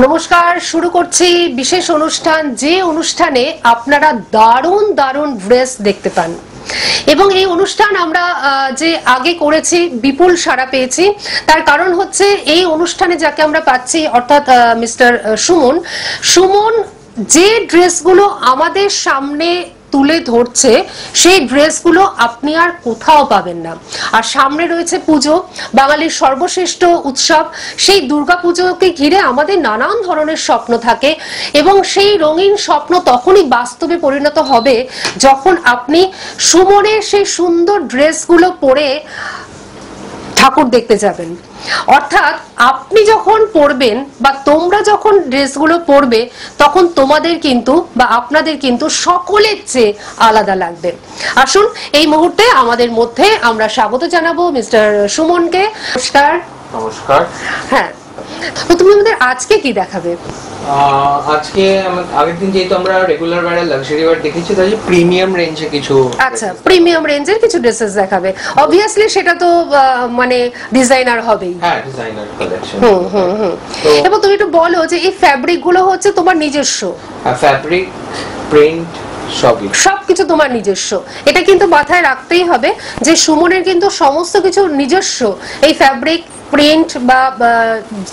নমস্কার, শুরু করছি বিশেষ অনুষ্ঠান, যে অনুষ্ঠানে আপনারা দারুণ দারুণ ড্রেস দেখতে পান। এবং এই অনুষ্ঠান আমরা যে আগে করেছি বিপুল সাড়া পেয়েছি। তার কারণ হচ্ছে এই অনুষ্ঠানে যাকে আমরা পাচ্ছি অর্থাৎ মিস্টার সুমন যে ড্রেসগুলো আমাদের সামনে তুলে ধরছে সেই ড্রেসগুলো আপনি আর কোথাও পাবেন না। আর সামনে রয়েছে পুজো, বাঙালির সর্বশ্রেষ্ঠ উৎসব। সেই দুর্গা পুজোকে ঘিরে আমাদের নানান ধরনের স্বপ্ন থাকে এবং সেই রঙিন স্বপ্ন তখনই বাস্তবে পরিণত হবে যখন আপনি সুমনের সেই সুন্দর ড্রেসগুলো পরে ঠাকুর দেখতে যাবেন। অর্থাৎ আপনি যখন পরবেন বা তোমরা যখন ড্রেসগুলো পরবে তখন তোমাদের কিন্তু বা আপনাদের কিন্তু সকলের চেয়ে আলাদা লাগবে। আসুন এই মুহূর্তে আমাদের মধ্যে আমরা স্বাগত জানাবো মিস্টার সুমনকে। নমস্কার। নমস্কার। হ্যাঁ, তো তুমি আমাদের আজকে কি দেখাবে? আজকে আগের দিন যেহেতু আমরা রেগুলার ওয়্যার লাক্সারি ওয়্যার দেখেছি, তাই প্রিমিয়াম রেঞ্জে কিছু, আচ্ছা প্রিমিয়াম রেঞ্জের কিছু ড্রেসেস দেখাবে। অবভিয়াসলি সেটা তো মানে ডিজাইনার হবেই। হ্যাঁ, ডিজাইনার কালেকশন। এবং তুমি একটু বলো যে এই ফ্যাব্রিক গুলো হচ্ছে তোমার নিজস্ব? হ্যাঁ, ফ্যাব্রিক, প্রিন্ট সবকিছু তোমার নিজস্ব। এটা কিন্তু মাথায় রাখতেই হবে যে সুমনের কিন্তু সমস্ত কিছু নিজস্ব। এই ফ্যাব্রিক, প্রিন্ট বা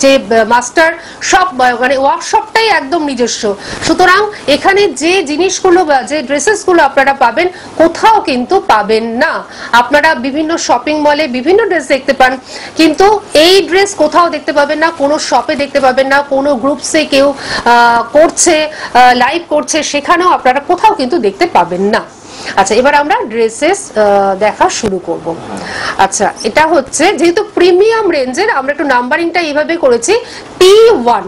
যে মাস্টার সব মানে ওয়ার্কশপটাই একদম নিজস্ব। সুতরাং এখানে যে জিনিসগুলো বা যে ড্রেসেসগুলো আপনারা পাবেন কোথাও কিন্তু পাবেন না। আপনারা বিভিন্ন শপিং মলে বিভিন্ন ড্রেস দেখতে পান, কিন্তু এই ড্রেস কোথাও দেখতে পাবেন না, কোনো শপে দেখতে পাবেন না, কোনো গ্রুপসে কেউ করছে, লাইভ করছে, সেখানেও আপনারা কোথাও কিন্তু দেখতে পাবেন না। আচ্ছা, এবার আমরা ড্রেসেস দেখা শুরু করব। আচ্ছা, এটা হচ্ছে যেহেতু প্রিমিয়াম রেঞ্জের, আমরা একটু নাম্বারিংটা এইভাবে করেছি P1।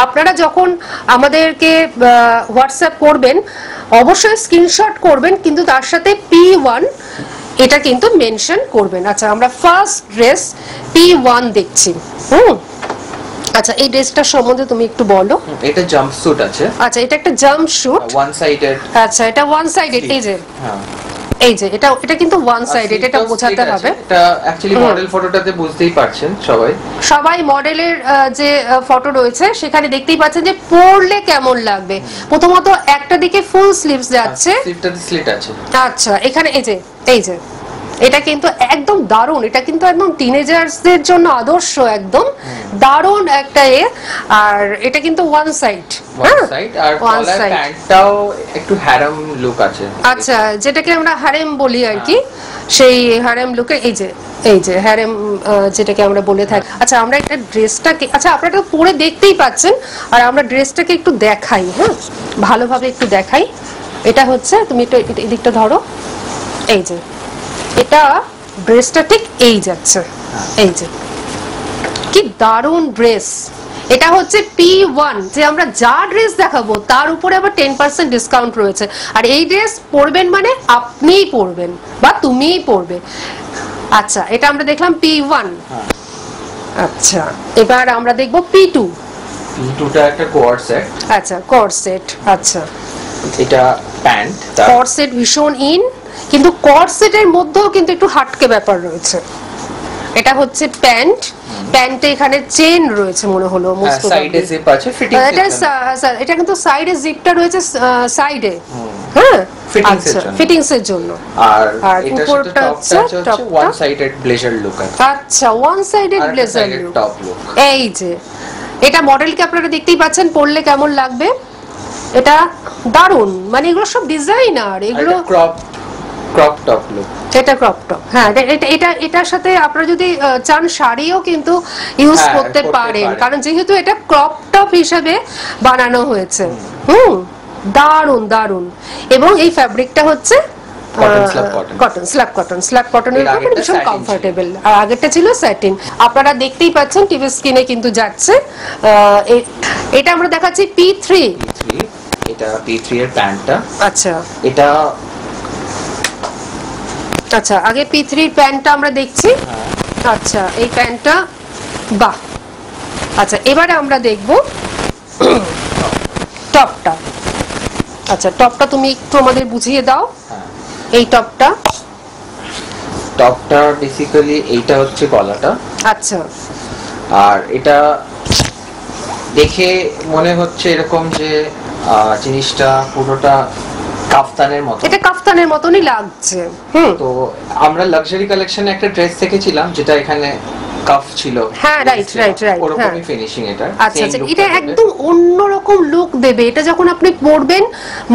আপনারা যখন আমাদেরকে হোয়াটসঅ্যাপ করবেন অবশ্যই স্ক্রিনশট করবেন, কিন্তু তার সাথে P1 এটা কিন্তু মেনশন করবেন। আচ্ছা, আমরা ফার্স্ট ড্রেস P1 দেখছি। আচ্ছা, এই ড্রেসটার সম্বন্ধে তুমি একটু বলো। এটা জাম্পস্যুট আছে। আচ্ছা, এটা একটা জাম্পস্যুট, ওয়ান সাইডেড। আচ্ছা, এটা ওয়ান সাইডেড। এই যে হ্যাঁ, এই যে এটা কিন্তু ওয়ান সাইডেড, এটা বোঝাতে হবে। এটা অ্যাকচুয়ালি মডেল ফটোটাতে বুঝতেই পারছেন সবাই মডেলের যে ফটো রয়েছে সেখানে দেখতেই পাচ্ছেন যে পরলে কেমন লাগবে। প্রথমত একটা দিকে ফুল স্লিভস যাচ্ছে, স্লিভটাতে স্লিট আছে। আচ্ছা, এখানে এই যে এটা কিন্তু একদম দারুণ। এটা কিন্তু একদম টিনেজার্সদের জন্য আদর্শ, একদম দারুণ একটা আর এটা কিন্তু ওয়ান সাইড। আর কলার প্যান্টটাও একটু হ্যারেম লুক আছে। আচ্ছা, যেটাকে আমরা হ্যারেম বলি আর কি, সেই হ্যারেম লুকে এই যে হ্যারেম যেটাকে আমরা বলে থাকি। আচ্ছা, আমরা একটা ড্রেসটাকে, আচ্ছা আপনারা তো পরে দেখতেই পাচ্ছেন, আর আমরা ড্রেসটাকে একটু দেখাই। হ্যাঁ, ভালোভাবে একটু দেখাই। এটা হচ্ছে, তুমি একটু এদিকটা ধরো। এই যে এটা ড্রেসটা ঠিক এই যাচ্ছে, এই যে কি দারুণ ড্রেস। এটা হচ্ছে P1। যে আমরা যা ড্রেস দেখাবো তার উপরে আবার 10% ডিসকাউন্ট রয়েছে। আর এই ড্রেস পরবেন মানে আপনিই পরবেন বা তুমিই পরবে। আচ্ছা, এটা আমরা দেখলাম P1। আচ্ছা, এবার আমরা দেখবো P2। P2টা একটা কোয়ার্ড সেট। আচ্ছা, কোয়ার্ড সেট। আচ্ছা, এটা প্যান্ট। কোয়ার্ড সেট ভীষণ ইন, কিন্তু কোয়ার্ড সেটের মধ্যেও কিন্তু একটু হাটকে ব্যাপার রয়েছে। এটা হচ্ছে প্যান্ট, প্যান্টে এখানে চেন রয়েছে মনে হলো, সাইডে জিপ আছে, ফিটিং। এটা কিন্তু সাইডে জিপটা রয়েছে সাইডে। হ্যাঁ, ফিটিংস এর জন্য। আর উপরটা হচ্ছে ওয়ান সাইডেড ব্লেজার লুক আছে। আচ্ছা, ওয়ান সাইডেড ব্লেজার লুক। এই যে এটা মডেলকে আপনারা দেখতেই পাচ্ছেন, পরলে কেমন লাগবে। এটা দারুণ, মানে এগুলো সব ডিজাইনার, এগুলো ক্রপ টপ লুক। এটা ক্রপ টপ। হ্যাঁ, এটার সাথে আপনারা যদি চান শাড়িও কিন্তু ইউজ করতে পারেন, কারণ যেহেতু এটা ক্রপ টপ হিসেবে বানানো হয়েছে। দারুণ দারুণ। এবং এই ফ্যাব্রিকটা হচ্ছে স্ল্যাব কটনের উপর, ভীষণ কমফোর্টেবল। আর আগেরটা ছিল স্যাটিন। আপনারা দেখতেই পাচ্ছেন টিভি স্ক্রিনে কিন্তু যাচ্ছে। এটা আমরা দেখাচ্ছি P3। এটা P3 এর প্যান্টটা। আচ্ছা, এটা আচ্ছা আগে P3 প্যান্টটা আমরা দেখছি। আচ্ছা, এই প্যান্টটা বাহ। আচ্ছা, এবারে আমরা দেখব টপটা। আচ্ছা, টপটা তুমি একটু আমাদের বুঝিয়ে দাও। এই টপটা বেসিক্যালি এইটা হচ্ছে গলাটা। আচ্ছা, আর এটা দেখে মনে হচ্ছে এরকম যে জিনিসটা পুরোটা কাফতানের মতো, এটা কাফতানের মতনই লাগছে। তো আমরা লাক্সারি কালেকশনে একটা ড্রেস দেখেছিলাম যেটা এখানে কাফ ছিল, হ্যাঁ রাইট রাইট রাইট, ওরকমই ফিনিশিং এটা। আচ্ছা আচ্ছা, এটা একদম অন্যরকম লুক দেবে। এটা যখন আপনি পরবেন,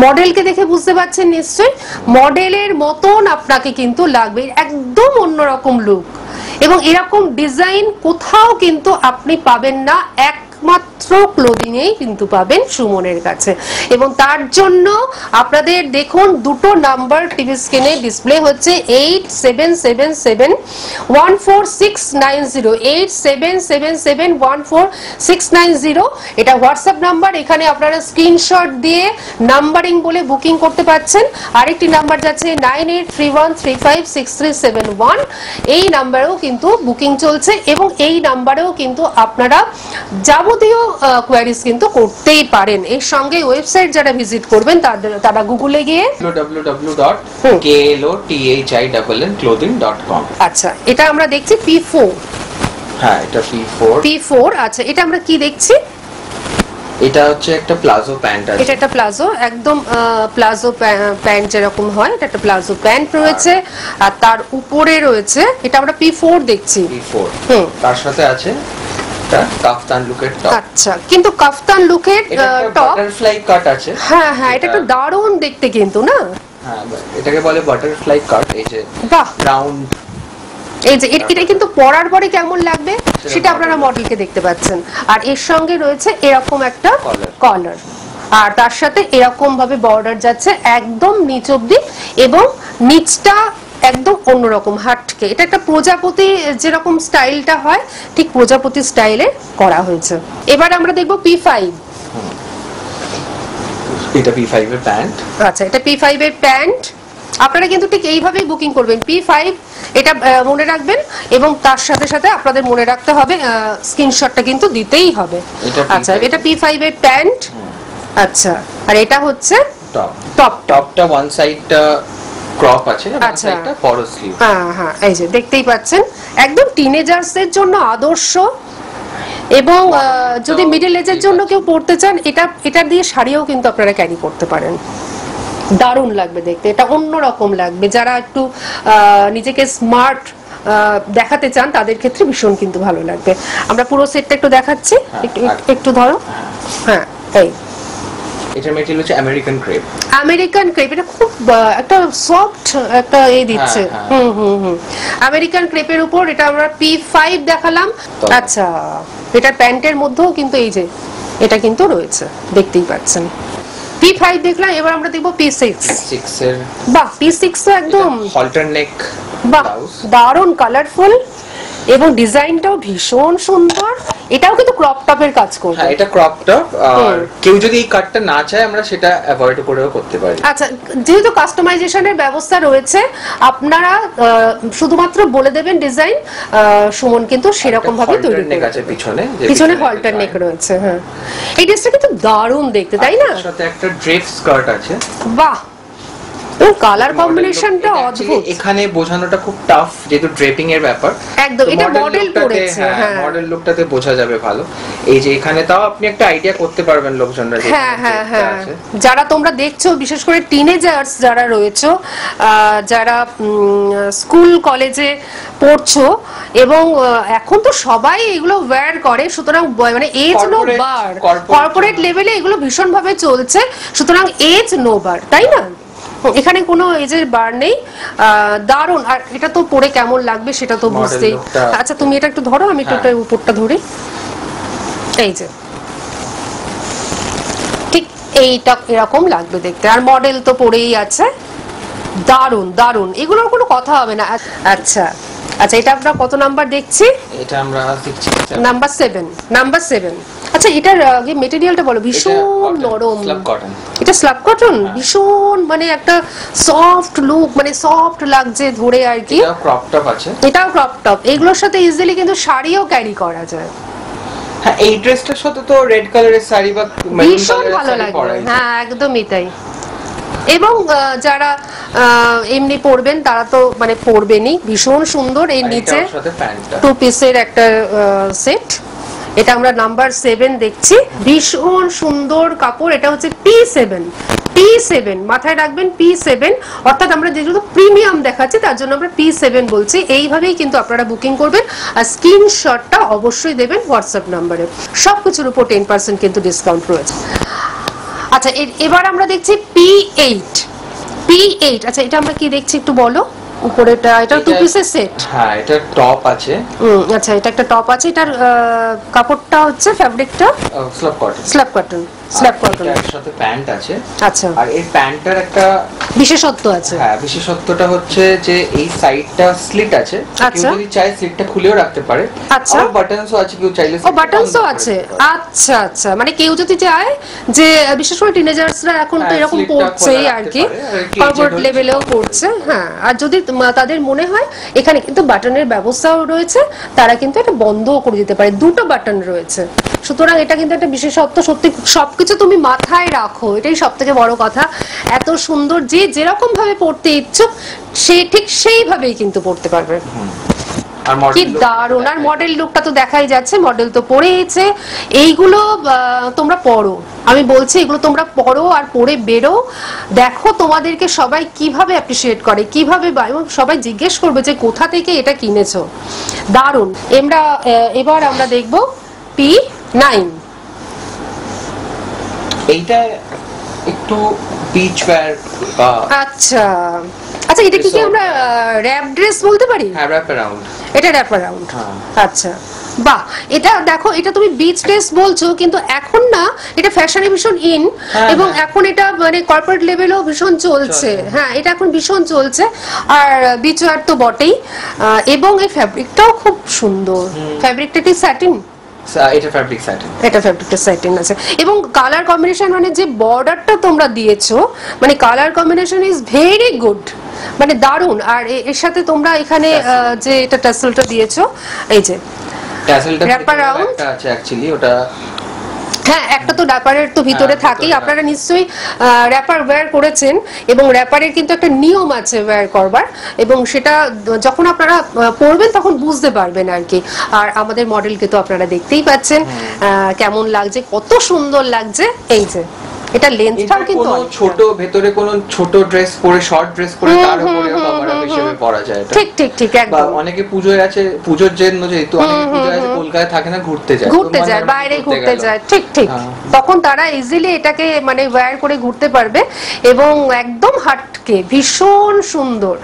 মডেলকে দেখে বুঝতে পারছেন নিশ্চয়ই, মডেলের মতন আপনাকে কিন্তু লাগবে, একদম অন্যরকম লুক। এবং এরকম ডিজাইন কোথাও কিন্তু আপনি পাবেন না, একমাত্র ক্লোদিং এই কিন্তু পাবেন সুমনের কাছে। এবং তার জন্য আপনাদের দেখুন দুটো নাম্বার টিভি স্ক্রিনে ডিসপ্লে হচ্ছে, 8777146990, 8777146990, এটা হোয়াটসঅ্যাপ নাম্বার। এখানে আপনারা স্ক্রিনশট দিয়ে নাম্বারিং বলে বুকিং করতে পারছেন। আরেকটি নাম্বার যাচ্ছে 9831356371, এই নাম্বারেও কিন্তু বুকিং চলছে। এবং এই নাম্বারেও কিন্তু আপনারা যাবতীয় কোয়ারিজ কিন্তু করতেই পারেন। এর সঙ্গে ওয়েবসাইট যারা ভিজিট করবেন তারা গুগলে গিয়ে www.klothinclothing.com। আচ্ছা, এটা আমরা দেখছি P4। হ্যাঁ, এটা P4। আচ্ছা, এটা আমরা কি দেখছি? এটা হচ্ছে একটা প্লাজো প্যান্ট আছে। এটা একটা প্লাজো, একদম প্লাজো প্যান্ট যেরকম হয়, এটা একটা প্লাজো প্যান্ট রয়েছে। আর তার উপরে রয়েছে, এটা আমরা P4 দেখছি। P4 তার সাথে আছে এটা কাফতান লুকের টপ। আচ্ছা, কিন্তু কাফতান লুকের টপ, বাটারফ্লাই কাট আছে। হ্যাঁ হ্যাঁ, এটা একটু দারুণ দেখতে কিন্তু না? হ্যাঁ, এটাকে বলে বাটারফ্লাই কাট। এই যে বাহ, রাউন্ড, এই যে এটা কিন্তু পরার পরে কেমন লাগবে সেটা আপনারা মডেলকে দেখতে পাচ্ছেন। আর এর সঙ্গে রয়েছে এরকম একটা কলার, আর তার সাথে এরকম ভাবে বর্ডার যাচ্ছে একদম নিচ অব্দি, এবং নিচটা একদম অন্যরকম হাটকে। এটা একটা প্রজাপতি যেরকম স্টাইলটা হয়, ঠিক প্রজাপতি স্টাইলে করা হয়েছে। এবার আমরা দেখব P5। এটা P5 এর প্যান্ট। আচ্ছা, এটা P5 এর প্যান্ট। আপনারা কিন্তু ঠিক এইভাবেই বুকিং করবেন P5, এটা মনে রাখবেন। এবং তার সাথে সাথে আপনাদের মনে রাখতে হবে, স্ক্রিনশটটা কিন্তু দিতেই হবে। আচ্ছা, এটা P5 এর প্যান্ট। আচ্ছা, আর এটা হচ্ছে টপটা ওয়ান সাইডটা ক্রপ আছে, ওয়ান সাইডটা বড় স্লিভ। হ্যাঁ হ্যাঁ, এই যে দেখতেই পাচ্ছেন, একদম টিনেজার্সদের জন্য আদর্শ। এবং যদি মিডল এজের জন্য কেউ পড়তে চান, এটা দিয়ে শাড়িও কিন্তু আপনারা ক্যারি করতে পারেন, দারুণ লাগবে দেখতে, এটা অন্যরকম লাগবে। যারা একটু নিজেকে স্মার্ট দেখাতে চান তাদের ক্ষেত্রে ভীষণ কিন্তু ভালো লাগবে। আমরা পুরো সেটটা একটু দেখাচ্ছি, একটু ধরো। হ্যাঁ, এই এটা মেটেরিয়াল হচ্ছে আমেরিকান ক্রেপ। আমেরিকান ক্রেপ, এটা খুব একটা সফট একটা এই দিচ্ছে। আমেরিকান ক্রেপের উপর এটা আমরা P5 দেখালাম। আচ্ছা, এটার প্যান্টের মধ্যেও কিন্তু এই যে এটা কিন্তু রয়েছে, দেখতেই পাচ্ছেন। P5 দেখলাম, এবার আমরা দেখবো P6 এর। বাহ, P6 তো একদম হলটার নেক, বাহ, দারুণ কালারফুল, এবং ডিজাইনটাও ভীষণ সুন্দর। এটাও কিন্তু ক্রপ টপের কাজ করবে। হ্যাঁ, এটা ক্রপ টপ। আর কেউ যদি এই কাটটা না চায়, আমরা সেটা অ্যাভয়েড করেও করতে পারি। আচ্ছা, যেহেতু কাস্টমাইজেশনের ব্যবস্থা রয়েছে, আপনারা শুধুমাত্র বলে দেবেন ডিজাইন, সুমন কিন্তু সেরকম ভাবে তৈরি করবে। পিছনে হলটার নেক রয়েছে। হ্যাঁ, এই ড্রেসটা কিন্তু দারুণ দেখতে, তাই না? এর সাথে একটা ড্রেপ স্কার্ট আছে। বাহ, ওর কালার কম্বিনেশনটা অদ্ভুত। এখানে বোঝানোটা খুব টাফ, যেহেতু ড্রেপিং এর ব্যাপার। একদম, এটা মডেল পড়েছে। হ্যাঁ, মডেল লুকটাতে বোঝা যাবে ভালো। এই যে এখানে তাও আপনি একটা আইডিয়া করতে পারবেন লোকজনরা। হ্যাঁ হ্যাঁ হ্যাঁ, যারা তোমরা দেখছো, বিশেষ করে টিনেজার্স যারা রয়েছো, যারা স্কুল কলেজে পড়ছো, এবং এখন তো সবাই এগুলো ওয়্যার করে, সুতরাং মানে এজ নো বার, কর্পোরেট লেভেলে এগুলো ভীষণ ভাবে চলছে, সুতরাং এজ নো বার, তাই না? এখানে কোনো এজের বার নেই। দারুণ। আর এটা তো পরে কেমন লাগবে সেটা তো বুঝতেই। আচ্ছা, তুমি এটা একটু ধরো, আমি একটু উপরটা ধরি। এই যে ঠিক এইটা এরকম লাগবে দেখতে, আর মডেল তো পরেই আছে। দারুণ দারুণ, এগুলোর কোনো কথা হবে না। আচ্ছা আচ্ছা, এটা আমরা কত নাম্বার দেখছি? এটা আমরা দেখছি নাম্বার 7। আচ্ছা, এটার মেটেরিয়ালটা বলো। ভীষণ নরম, এটা স্ল্যাব কটন, ভীষণ মানে একটা সফট লুক, মানে সফট লাগছে ধরে আর কি। এটাও ক্রপ টপ আছে। এটাও ক্রপ টপ। এগুলোর সাথে ইজিলি কিন্তু শাড়িও ক্যারি করা যায়। হ্যাঁ, এই ড্রেসটার সাথে তো রেড কালারের শাড়ি বা ভীষণ ভালো লাগে। হ্যাঁ, একদমই তাই। এবং যারা এমনি পরবেন তারা তো মানে পরবেনই, ভীষণ সুন্দর। এই নিচে টু পিসের একটা সেট, এটা আমরা নাম্বার 7 দেখছি, ভীষণ সুন্দর কাপড়। এটা হচ্ছে P7 মাথায় রাখবেন, P7 অর্থাৎ আমরা যেগুলো প্রিমিয়াম দেখাচ্ছি তার জন্য আমরা P7 বলছি। এইভাবেই কিন্তু আপনারা বুকিং করবেন, আর স্ক্রিনশটটা অবশ্যই দেবেন হোয়াটসঅ্যাপ নাম্বারে। সবকিছুর উপর 10% কিন্তু ডিসকাউন্ট রয়েছে। আচ্ছা, এবার আমরা দেখছি P8। আচ্ছা, এটা আমরা কি দেখছি একটু বলো। উপরেটা এটা টু পিসের সেট, হ্যাঁ এটা টপ আছে। আচ্ছা, এটা একটা টপ আছে। এটার কাপড়টা হচ্ছে ফ্যাব্রিকটা স্ল্যাব কটন এর সাথে প্যান্ট আছে। আচ্ছা, আর এই প্যান্টটার একটা বিশেষত্ব আছে। হ্যাঁ, বিশেষত্বটা হচ্ছে যে এই সাইডটা স্লিট আছে, কেউ যদি চায় স্লিটটা খুলেও রাখতে পারে। আচ্ছা, আর বাটনসও আছে, কেউ চাইলে ও বাটনসও আছে। আচ্ছা, মানে কেউ যদি চায় যে, বিশেষ করে টিনেজার্সরা এখন তো এরকম পড়ছেই আর কি, কর্পোরেট লেভেলেও পড়ছে। হ্যাঁ, আর যদি তাদের মনে হয় এখানে কিন্তু বাটনের ব্যবস্থাও রয়েছে, তারা কিন্তু এটা বন্ধও করে দিতে পারে, দুটো বাটন রয়েছে। সুতরাং এটা কিন্তু একটা বিশেষত্ব। সত্যি সবকিছু তুমি মাথায় রাখো, এটাই সব থেকে বড় কথা। এত সুন্দর, যে যেরকম ভাবে পড়তে ইচ্ছুক সে ঠিক সেইভাবেই কিন্তু পড়তে পারবে। কি দারুণ! আর মডেল লুকটা তো দেখাই যাচ্ছে, মডেল তো পরেছে। এইগুলো তোমরা পড়ো, আমি বলছি এগুলো তোমরা পড়ো আর পরে বেরো, দেখো তোমাদেরকে সবাই কিভাবে অ্যাপ্রিশিয়েট করে, কিভাবে সবাই জিজ্ঞেস করবে যে কোথা থেকে এটা কিনেছো। দারুণ। এবার আমরা দেখবো P9। এইটা একটু বিচ ওয়্যার বা আচ্ছা, এটা কি আমরা র‍্যাপ ড্রেস বলতে পারি? হ্যাঁ, র‍্যাপ অ্যারাউন্ড। এটা র‍্যাপ অ্যারাউন্ড। আচ্ছা, বাহ, এটা দেখো, এটা তুমি বিচ ড্রেস বলছো, কিন্তু এখন না এটা ফ্যাশনে ভীষণ ইন, এবং এখন এটা মানে কর্পোরেট লেভেলেও ভীষণ চলছে। হ্যাঁ, এটা এখন ভীষণ চলছে, আর বিচ ওয়্যার তো বটেই। এবং এই ফ্যাব্রিকটাও খুব সুন্দর। ফ্যাব্রিকটা কি স্যাটিন? এটা ফ্যাব্রিকটা স্যাটিন আছে, এবং কালার কম্বিনেশন, মানে যে বর্ডারটা তোমরা দিয়েছো, মানে colour combination is very good, মানে দারুণ। আর এর সাথে তোমরা এখানে যে এটা টাসেলটা দিয়েছো, এই যে টাসেলটা একটা আছে অ্যাকচুয়ালি, ওটা হ্যাঁ, একটা তো র্যাপারের তো ভিতরে থাকেই। আপনারা নিশ্চয়ই র্যাপার ওয়্যার করেছেন, এবং র্যাপারের কিন্তু একটা নিয়ম আছে ওয়্যার করবার, এবং সেটা যখন আপনারা পড়বেন তখন বুঝতে পারবেন আর কি। আর আমাদের মডেলকে তো আপনারা দেখতেই পাচ্ছেন কেমন লাগছে, কত সুন্দর লাগছে। এই যে এটা লেন্থটাও কিন্তু ছোট, ভেতরে কোন ছোট ড্রেস পরে, শর্ট ড্রেস পরে তার উপরে কভার আপ হিসেবে পরা যায়। ঠিক একদম। অনেকে পুজোয় আছে, পুজোর জন্য যেহেতু অনেকে পুজোয় আছে কলকাতায় থাকে না, ঘুরতে যায়, বাইরে ঘুরতে যায়, ঠিক তখন তারা ইজিলি এটাকে মানে ওয়্যার করে ঘুরতে পারবে, এবং একদম হাটকে ভীষণ সুন্দর।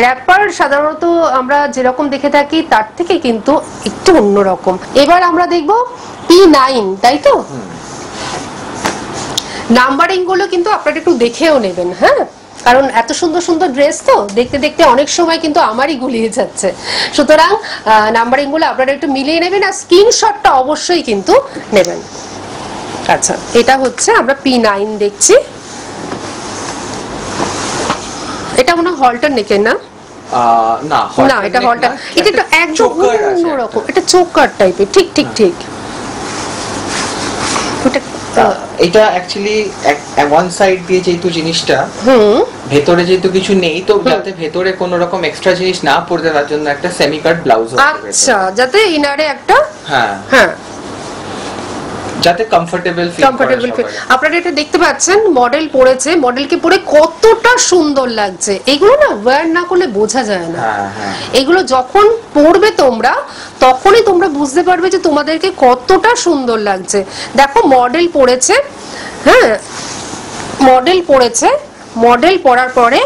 র‍্যাপার সাধারণত আমরা যেরকম দেখে থাকি তার থেকে কিন্তু একটু অন্যরকম। এবার আমরা দেখব P9, তাই তো? নাম্বারিং গুলো কিন্তু আপনারা একটু দেখেও নেবেন, হ্যাঁ, কারণ এত সুন্দর সুন্দর ড্রেস তো দেখতে দেখতে অনেক সময় কিন্তু আমারই গুলিয়ে যাচ্ছে। সুতরাং নাম্বারিং গুলো আপনারা একটু মিলিয়ে নেবেন, আর স্ক্রিনশটটা অবশ্যই কিন্তু নেবেন। আচ্ছা, এটা হচ্ছে আমরা P9 দেখছি। এটা মনে হয় হলটার নেকের না? না, এটা হলটার। এটা একটু একদম অন্যরকম, এটা চোকার টাইপের। ঠিক এটা অ্যাকচুয়ালি ওয়ান সাইড দিয়ে যেহেতু জিনিসটা, ভেতরে যেহেতু কিছু নেই, তো যাতে ভেতরে কোনো রকম এক্সট্রা জিনিস না পড়তে, তার জন্য একটা সেমি কাট ব্লাউজ আছে। আচ্ছা, যাতে ইনারে একটা হ্যাঁ যাতে কমফোর্টেবল ফিল। আপনারা এটা দেখতে পাচ্ছেন, মডেল পরেছে, মডেলকে পরে কতটা সুন্দর লাগছে। এগুলো না ওয়্যার না করলে বোঝা যায় না। এগুলো যখন পরবে তোমরা, তখনই তোমরা বুঝতে পারবে যে তোমাদেরকে কতটা সুন্দর লাগছে। দেখো, মডেল পরেছে, হ্যাঁ, মডেল পরার পরে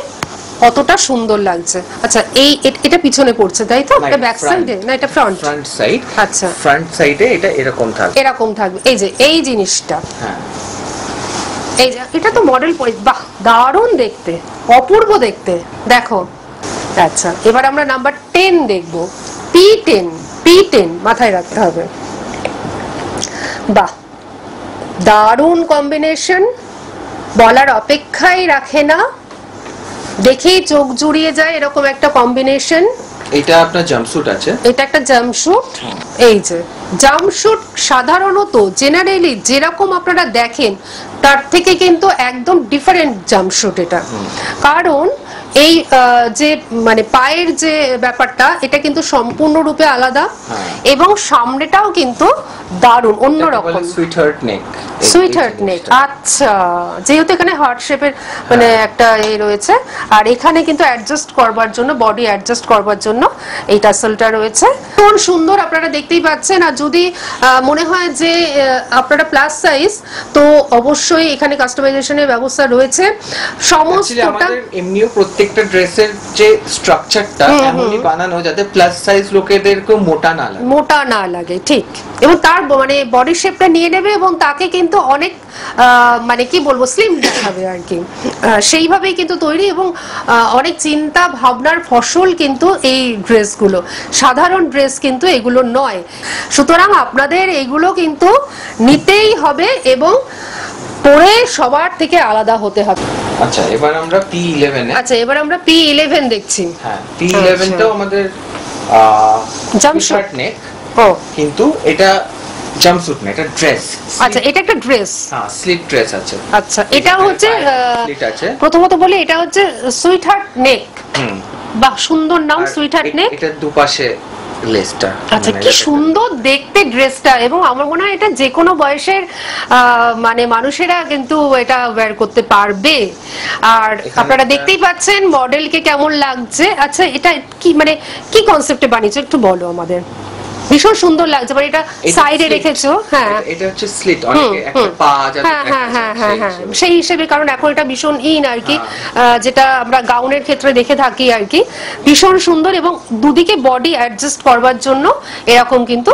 কতটা সুন্দর লাগছে। আচ্ছা, এটা পিছনে পড়ছে, তাই তো? এটা ব্যাক সাইডে না, এটা ফ্রন্ট সাইড? আচ্ছা, ফ্রন্ট সাইডে এটা এরকম থাকবে। এই যে এই জিনিসটা, হ্যাঁ, এই যে এটা তো মডেল পরে, বাহ, দারুণ দেখতে, অপূর্ব দেখতে। দেখো, আচ্ছা, এবার আমরা নাম্বার 10 দেখব। P10 মাথায় রাখতে হবে। বাহ, দারুণ কম্বিনেশন, বলার অপেক্ষাই রাখে না, দেখেই চোখ জুড়িয়ে যায় এরকম একটা কম্বিনেশন। এটা আপনার জাম্পস্যুট আছে, এটা একটা জাম্পস্যুট। এই যে জাম্পস্যুট সাধারণত জেনারেলি যেরকম আপনারা দেখেন তার থেকে কিন্তু একদম ডিফারেন্ট জাম্পস্যুট এটা, কারণ এই যে মানে পায়ের যে ব্যাপারটা এটা কিন্তু সম্পূর্ণরূপে আলাদা, এবং সামনেটাও কিন্তু দারুণ অন্যরকম। সুইট হার্ট নেক, আচ্ছা, যেহেতু এখানে হার্ট শেপের মানে একটা এই রয়েছে, আর এখানে কিন্তু অ্যাডজাস্ট করবার জন্য, বডি অ্যাডজাস্ট করবার জন্য এই টাসেলটা রয়েছে। কোন সুন্দর, আপনারা দেখতেই পাচ্ছেন। আর যদি মনে হয় যে আপনারা প্লাস সাইজ, তো অবশ্যই এখানে কাস্টমাইজেশনের ব্যবস্থা রয়েছে সমস্তটা। এমনিও প্রত্যেকটা ড্রেসের যে স্ট্রাকচারটা এমনই বানানো যাতে প্লাস সাইজ লোকেদেরকে মোটা না লাগে, ঠিক, এবং তার মানে বডি শেপটা নিয়ে নেবে এবং তাকে কিন্তু অনেক মানে কি বলবো স্লিম দেখাবে আর কি, সেইভাবেই কিন্তু তৈরি, এবং অনেক চিন্তা ভাবনার ফসল কিন্তু এই ড্রেসগুলো, সাধারণ ড্রেস কিন্তু এগুলো নয়। সুতরাং আপনাদের এগুলো কিন্তু নিতেই হবে এবং পরে সবার থেকে আলাদা হতে হবে। আচ্ছা, এবার আমরা P11 এ, আচ্ছা এবার আমরা P11 দেখছি। হ্যাঁ, P11 তো আমাদের জাম্পশুট নেক, কিন্তু এটা জাম্পস্যুট না, এটা ড্রেস। আচ্ছা, এটা একটা ড্রেস, হ্যাঁ, স্লিট ড্রেস আছে। আচ্ছা, এটা হচ্ছে স্লিট আছে। প্রথমত বলি এটা হচ্ছে সুইট হার্ট নেক। বাহ, সুন্দর নাম, সুইট হার্ট নেক। এটা দুপাশে লেসটা, আচ্ছা, কি সুন্দর দেখতে ড্রেসটা, এবং আমার মনে হয় এটা যে কোনো বয়সের মানে মানুষেরা কিন্তু এটা ওয়্যার করতে পারবে। আর আপনারা দেখতেই পাচ্ছেন মডেলকে কেমন লাগছে। আচ্ছা, এটা কি মানে কি কনসেপ্টে বানিয়েছো একটু বলো আমাদের। ভীষণ সুন্দর লাগছে, মানে এটা সাইডে রেখেছো। হ্যাঁ, এটা হচ্ছে স্লিট, অনেকে একটা পা যাবে। হ্যাঁ, সেই হিসেবে, কারণ এখন এটা ভীষণ ইন আর কি, যেটা আমরা গাউনের ক্ষেত্রে দেখে থাকি আর কি। ভীষণ সুন্দর, এবং দুদিকে বডি অ্যাডজাস্ট করবার জন্য এরকম কিন্তু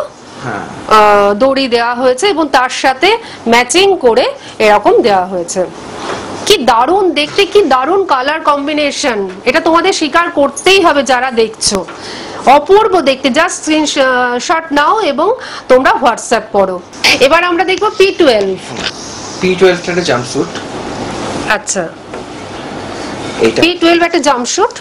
দড়ি দেওয়া হয়েছে, এবং তার সাথে ম্যাচিং করে এরকম দেওয়া হয়েছে। কি দারুণ দেখতে, কি দারুণ কালার কম্বিনেশন, এটা তোমাদের স্বীকার করতেই হবে যারা দেখছো। অপূর্ব দেখতে, জাস্ট স্ক্রিনশট নাও এবং তোমরা হোয়াটসঅ্যাপ করো। এবার আমরা দেখবো P12। P12 একটা জাম্পস্যুট। আচ্ছা, P12 একটা জাম্পস্যুট।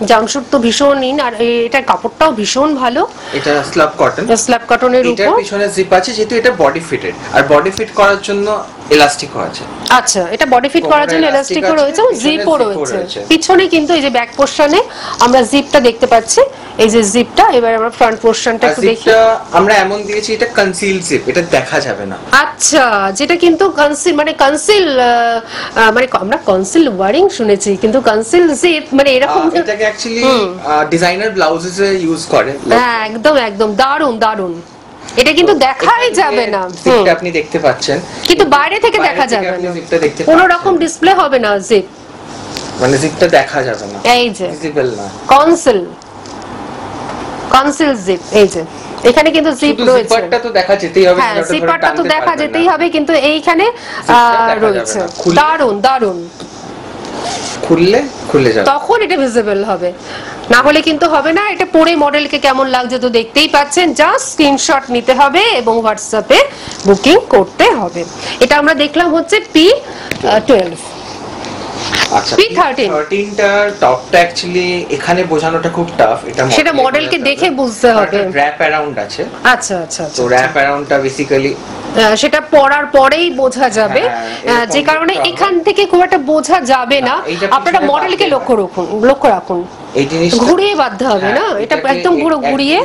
জাম্পস্যুট তো ভীষণ ইন, আর এটার কাপড়টাও ভীষণ ভালো। এটা স্ল্যাব কটন, স্ল্যাব কটনের উপর। এটার পিছনে জিপ আছে, যেহেতু এটা বডি ফিটেড, আর বডি ফিট করার জন্য এলাস্টিকও আছে। আচ্ছা, এটা বডি ফিট করার জন্য এলাস্টিকও রয়েছে, জিপও রয়েছে পিছনে। কিন্তু এই যে ব্যাক পোরশনে আমরা জিপটা দেখতে পাচ্ছি, এই যে জিপটা। এবার আমরা ফ্রন্ট পোরশনটা একটু দেখি। জিপটা আমরা এমন দিয়েছি, এটা কনসিল জিপ, এটা দেখা যাবে না। আচ্ছা, যেটা কিন্তু কনসিল মানে কনসিল মানে আমরা কনসিল ওয়ারিং শুনেছি, কিন্তু কনসিল জিপ মানে এরকম। এটাকে অ্যাকচুয়ালি ডিজাইনার ব্লাউজেসে ইউজ করে। হ্যাঁ, একদম একদম দারুণ দারুণ। এটা কিন্তু দেখাই যাবে না, জিপটা আপনি দেখতে পাচ্ছেন, কিন্তু বাইরে থেকে দেখা যাবে না, কোনো রকম ডিসপ্লে হবে না জিপ, মানে জিপটা দেখা যাবে না, এই যে ভিজিবল না। কনসিল জিপ, এই যে এখানে কিন্তু জিপ রয়েছে। জিপারটা তো দেখা যেতেই হবে। হ্যাঁ, জিপারটা তো দেখা যেতেই হবে, কিন্তু এইখানে রয়েছে। দারুণ দারুণ, খুলে যাবে, তখন এটা ভিজিবল হবে, না হলে কিন্তু হবে না। এটা পরে মডেলকে কেমন লাগছে তো দেখতেই পাচ্ছেন। জাস্ট স্ক্রিনশট নিতে হবে এবং হোয়াটসঅ্যাপে বুকিং করতে হবে। এটা আমরা দেখলাম হচ্ছে P12। আচ্ছা, P13টার টপটা অ্যাকচুয়ালি এখানে বোঝানোটা খুব টাফ, এটা সেটা মডেলকে দেখে বুঝতে হবে। র‍্যাপ অ্যারাউন্ড আছে। আচ্ছা আচ্ছা, তো র‍্যাপ অ্যারাউন্ডটা বেসিক্যালি সেটা পরার পরেই বোঝা যাবে, যে কারণে এখান থেকে খুব একটা বোঝা যাবে না। আপনারা মডেলকে লক্ষ্য রাখুন, এই জিনিসটা ঘুরিয়ে বাঁধতে হবে না, এটা একদম পুরো ঘুরিয়ে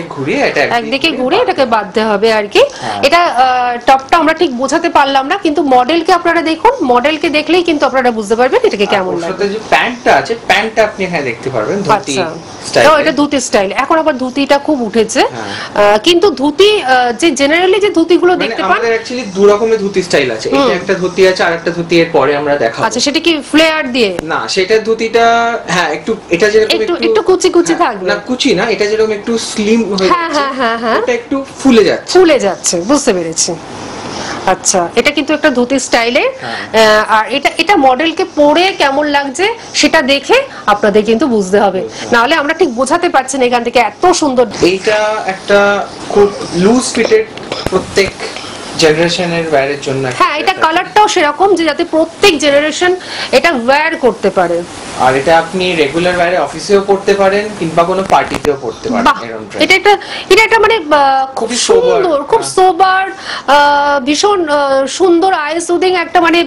একদিকে ঘুরিয়ে এটাকে বাঁধতে হবে আর কি। এটা টপটা আমরা ঠিক বোঝাতে পারলাম না, কিন্তু মডেলকে আপনারা দেখুন, মডেলকে দেখলেই কিন্তু আপনারা বুঝতে পারবেন এটাকে কেমন লাগে। যে প্যান্টটা আছে, প্যান্টটা আপনি এখানে দেখতে পারবেন ধুতি স্টাইল। এটা ধুতি স্টাইল, এখন আবার ধুতিটা খুব উঠেছে, কিন্তু ধুতি যে জেনারেলি যে ধুতিগুলো দেখতে পান, আমাদের অ্যাকচুয়ালি দু রকমের ধুতি স্টাইল আছে। এটা একটা ধুতি আছে, আরেকটা ধুতি এর পরে আমরা দেখাবো। আচ্ছা, সেটা কি ফ্লেয়ার দিয়ে? না, সেটা ধুতিটা হ্যাঁ একটু, এটা যেরকম একটু কুচি কুচি থাকবে না, কুচি না, এটা যেরকম একটু স্লিম হয়ে যাচ্ছে। হ্যাঁ, এটা একটু ফুলে যাচ্ছে, বুঝতে পেরেছি। আচ্ছা, এটা কিন্তু একটা ধুতি স্টাইলে, আর এটা মডেলকে পরে কেমন লাগছে সেটা দেখে আপনাদের কিন্তু বুঝতে হবে, না হলে আমরা ঠিক বোঝাতে পারছি না এখান থেকে। এত সুন্দর, এইটা একটা খুব লুজ ফিটেড, প্রত্যেক জেনারেশনের ওয়্যারের জন্য। হ্যাঁ, এটা কালারটাও সেরকম যে যাতে প্রত্যেক জেনারেশন এটা ওয়্যার করতে পারে। আর এটা আপনি রেগুলার ওয়্যারে অফিসেও পড়তে পারেন কিংবা কোনো পার্টিতেও পড়তে পারেন। এটা একটা মানে খুব সুন্দর, খুব সোবার, ভীষণ সুন্দর আই সুদিং একটা মানে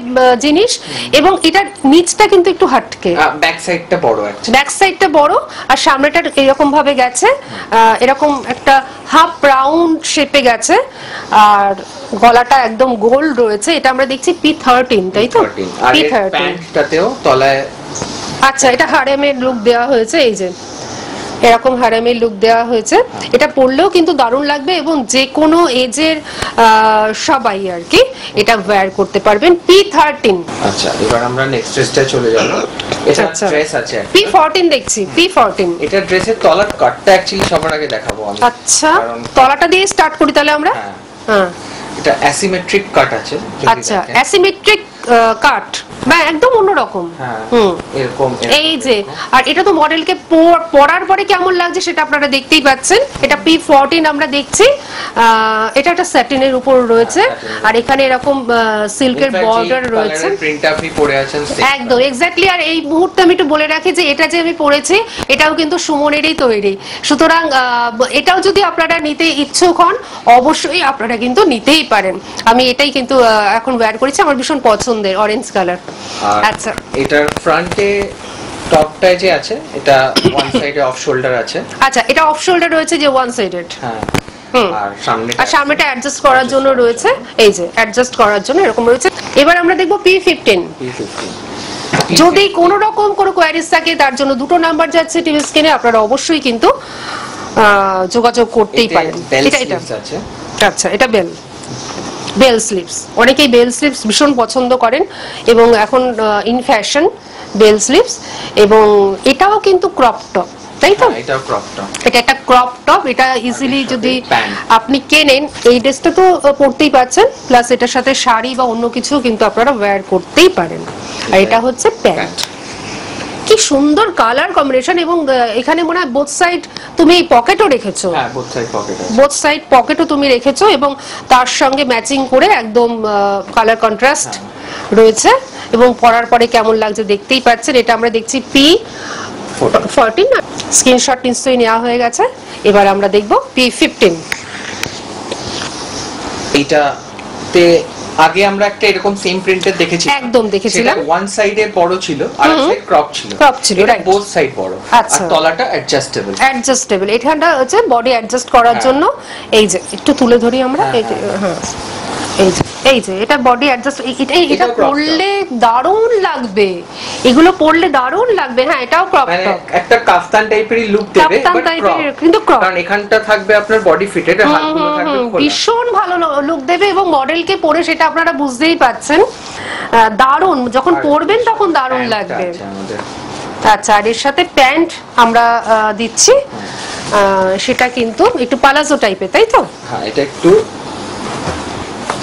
জিনিস, এবং এটার নিচটা কিন্তু একটু হাটকে, ব্যাক সাইডটা বড় আছে, ব্যাক সাইডটা বড় আর সামনেটা এরকম ভাবে গেছে, এরকম একটা হাফ রাউন্ড শেপে গেছে, আর গলাটা একদম গোল্ড রয়েছে। এটা আমরা দেখছি P13, তাই তো? P13 প্যান্টটাতেও তলায় আচ্ছা, এটা হারেমের লুক দেওয়া হয়েছে, এই যে এরকম হারেমের লুক দেওয়া হয়েছে। এটা পরলেও কিন্তু দারুণ লাগবে এবং যে কোনো এজের সবাই আর কি এটা ওয়্যার করতে পারবেন। P13। আচ্ছা, এবার আমরা নেক্সট ড্রেসটা চলে যাব। এটা ড্রেস আছে P14 দেখছি, P14। এটা ড্রেসের তলার কাটটা অ্যাকচুয়ালি সবার আগে দেখাবো আমি। আচ্ছা, তলাটা দিয়ে স্টার্ট করি তাহলে আমরা। হ্যাঁ, এটা অ্যাসিমেট্রিক কাট আছে। আচ্ছা, অ্যাসিমেট্রিক কাট, বা একদম অন্যরকম। এরকম এই যে, আর এটা তো মডেলকে পরার পরে কেমন লাগছে সেটা আপনারা দেখতেই পাচ্ছেন। এটা P14 আমরা দেখছি। এটা একটা স্যাটিনের উপর রয়েছে, আর এখানে এরকম সিল্কের বর্ডার রয়েছে, প্রিন্ট আপনি পরে আছেন একদম এক্স্যাক্টলি। আর এই মুহূর্তে আমি একটু বলে রাখি যে এটা যে আমি পরেছি এটাও কিন্তু সুমনেরই তৈরি, সুতরাং এটাও যদি আপনারা নিতে ইচ্ছুক হন অবশ্যই আপনারা কিন্তু নিতেই পারেন। আমি এটাই কিন্তু এখন ওয়্যার করেছি, আমার ভীষণ পছন্দের অরেঞ্জ কালার। আচ্ছা, এটার ফ্রন্টে টপটায় যে আছে এটা ওয়ান সাইডে অফ শোল্ডার আছে। আচ্ছা, এটা অফ শোল্ডার রয়েছে যে ওয়ান সাইডেড। হ্যাঁ, আর সামনেটা অ্যাডজাস্ট করার জন্য রয়েছে, এই যে অ্যাডজাস্ট করার জন্য এরকম রয়েছে। এবার আমরা দেখব P15। যদি কোনো রকম কোনো কোয়ারিজ থাকে তার জন্য দুটো নাম্বার যাচ্ছে টিভি স্ক্রিনে, আপনারা অবশ্যই কিন্তু যোগাযোগ করতেই পারেন। এটা আছে। আচ্ছা, এটা বেল স্লিভস, অনেকেই বেল স্লিভস ভীষণ পছন্দ করেন এবং এখন ইন ফ্যাশন বেল স্লিভস, এবং এটাও কিন্তু ক্রপ টপ, তাই তো? এটাও ক্রপ টপ, এটা একটা ক্রপ টপ। এটা ইজিলি যদি আপনি কেনেন, এই ড্রেসটা তো পরতেই পাচ্ছেন, প্লাস এটার সাথে শাড়ি বা অন্য কিছু কিন্তু আপনারা ওয়্যার করতেই পারেন। আর এটা হচ্ছে প্যান্ট। কি সুন্দর কালার কম্বিনেশন, এবং এখানে মনে হয় বোথ সাইড তুমি পকেটও রেখেছো। হ্যাঁ, বোথ সাইড পকেটও তুমি রেখেছো, এবং তার সঙ্গে ম্যাচিং করে একদম কালার কন্ট্রাস্ট রয়েছে, এবং পরার পরে কেমন লাগছে দেখতেই পাচ্ছেন। এটা আমরা দেখছি P14, না স্ক্রিনশট নিশ্চয়ই নেওয়া হয়ে গেছে। এবার আমরা দেখব P15। এইটাতে আগে আমরা একটা এরকম সেম প্রিন্টের দেখেছি, একদম দেখেছিলাম। ওয়ান সাইডে বড় ছিল আর সাইড ক্রপ ছিল, রাইট, বোথ সাইড বড়। আর তলাটা অ্যাডজাস্টেবল। এখানটা হচ্ছে বডি অ্যাডজাস্ট করার জন্য। এই যে একটু তুলে ধরি আমরা, হ্যাঁ, এই যে এটা বডি অ্যাডজাস্ট। এটা পরলে দারুণ লাগবে, এগুলো পরলে দারুণ লাগবে। হ্যাঁ, এটাও ক্রপ টপ, একটা কাফতান টাইপেরই লুক দেবে, কিন্তু ক্রপ, কারণ এখানটা থাকবে আপনার বডি ফিটেড, হাতগুলো থাকবে খোলা, ভীষণ ভালো লুক দেবে, এবং মডেলকে পরে সেটা আপনারা বুঝতেই পাচ্ছেন দারুণ, যখন পরবেন তখন দারুণ লাগবে। আচ্ছা, আর এর সাথে প্যান্ট আমরা দিচ্ছি, সেটা কিন্তু একটু পালাজো টাইপের, তাই তো? হ্যাঁ, এটা একটু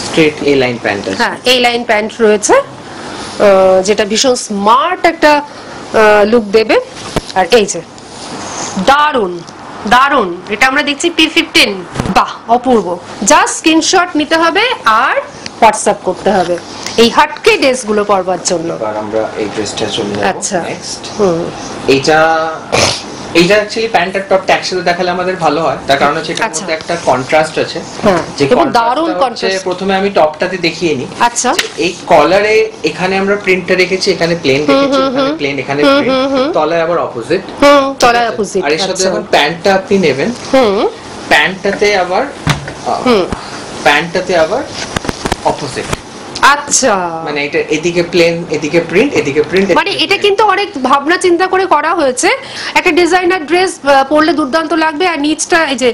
স্ট্রেট এ লাইন প্যান্ট আছে। হ্যাঁ, এ লাইন প্যান্ট রয়েছে, যেটা ভীষণ স্মার্ট একটা লুক দেবে। আর এই যে দারুণ দারুণ, এটা আমরা দেখছি P15। বাহ, অপূর্ব। জাস্ট স্ক্রিনশট নিতে হবে আর হোয়াটসঅ্যাপ করতে হবে এই হাটকে ড্রেসগুলো পরবার জন্য। এবার আমরা এই ড্রেসটা চলে যাব। আচ্ছা, নেক্সট এইটা অ্যাকচুয়ালি প্যান্ট আর টপটা একসাথে দেখালে আমাদের ভালো হয়, তার কারণ হচ্ছে এটার মধ্যে একটা কন্ট্রাস্ট আছে, যে দারুণ কন্ট্রাস্ট। প্রথমে আমি টপটাতে দেখিয়ে নিই। আচ্ছা, এই কলারে এখানে আমরা প্রিন্টটা রেখেছি, এখানে প্লেন রেখেছি, এখানে প্লেন, এখানে প্রিন্ট, তলায় আবার অপোজিট। তলায় অপোজিট। আর এর সাথে যখন প্যান্টটা আপনি নেবেন, প্যান্টটাতে আবার অপোজিট। আচ্ছা, মানে এটা এদিকে প্লেন, এদিকে প্রিন্ট, এদিকে প্রিন্ট, মানে এটা কিন্তু অনেক ভাবনা চিন্তা করে করা হয়েছে। একটা ডিজাইনার ড্রেস পরলে দুর্দান্ত লাগবে, আর নিচটা এই যে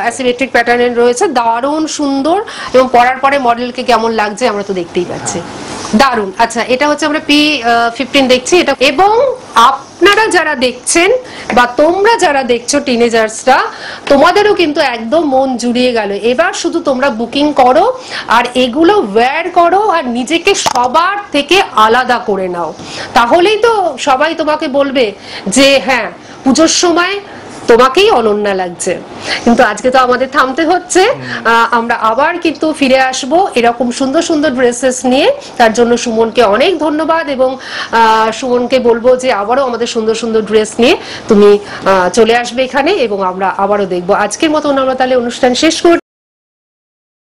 অ্যাসিমেট্রিক প্যাটার্নের রয়েছে, দারুণ সুন্দর, এবং পরার পরে মডেলকে কেমন লাগছে আমরা তো দেখতেই পাচ্ছি, দারুণ। আচ্ছা, এটা হচ্ছে আমরা P15 দেখছি এটা, এবং আপনারা যারা দেখছেন বা তোমরা যারা দেখছো টিনেজার্সরা, তোমাদেরও কিন্তু একদম মন জুড়িয়ে গেল। এবার শুধু তোমরা বুকিং করো আর এগুলো ওয়্যার করো, আর নিজেকে সবার থেকে আলাদা করে নাও, তাহলেই তো সবাই তোমাকে বলবে যে হ্যাঁ, পুজোর সময় তোমাকেই অনন্যা লাগছে। কিন্তু আজকে তো আমাদের থামতে হচ্ছে, আমরা আবার কিন্তু ফিরে আসব এরকম সুন্দর সুন্দর ড্রেসেস নিয়ে। তার জন্য সুমনকে অনেক ধন্যবাদ, এবং সুমনকে বলবো যে আবারও আমাদের সুন্দর সুন্দর ড্রেস নিয়ে তুমি চলে আসবে এখানে, এবং আমরা আবারও দেখবো। আজকের মতন আমরা তাহলে অনুষ্ঠান শেষ করছি।